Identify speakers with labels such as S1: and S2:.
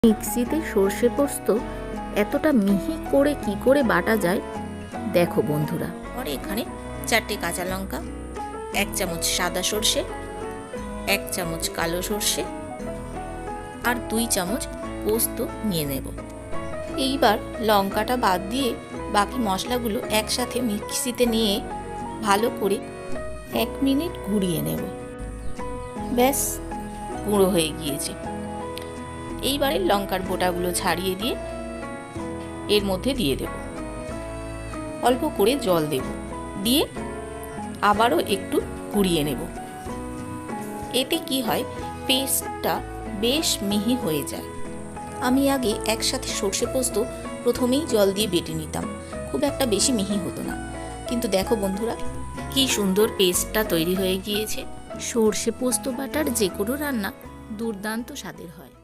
S1: মিক্সিতে সর্ষে পোস্ত এতটা মিহি করে কি করে বাটা যায় দেখো বন্ধুরা।
S2: আর এখানে 4টে কাঁচা লঙ্কা, 1 চামচ সাদা সর্ষে, 1 চামচ কালো সর্ষে আর 2 চামচ পোস্ত নিয়ে নেব। এইবার লঙ্কাটা বাদ দিয়ে বাকি মশলাগুলো একসাথে মিক্সিতে নিয়ে ভালো করে 1 মিনিট ঘুরিয়ে নেব। ব্যাস গুঁড়ো হয়ে গিয়েছে। এইবারে লঙ্কার বোটাগুলো ছাড়িয়ে দিয়ে এর মধ্যে দিয়ে দেব। অল্প করে জল দেব, দিয়ে আবারও একটু ঘুরিয়ে নেব। এতে কি হয়, পেস্টটা বেশ মিহি হয়ে যায়। আমি আগে একসাথে সর্ষে পোস্ত প্রথমেই জল দিয়ে বেটে নিতাম, খুব একটা বেশি মিহি হতো না। কিন্তু দেখো বন্ধুরা, কি সুন্দর পেস্টটা তৈরি হয়ে গিয়েছে।
S1: সর্ষে পোস্ত বাটার যে কোনো রান্না দুর্দান্ত স্বাদের হয়।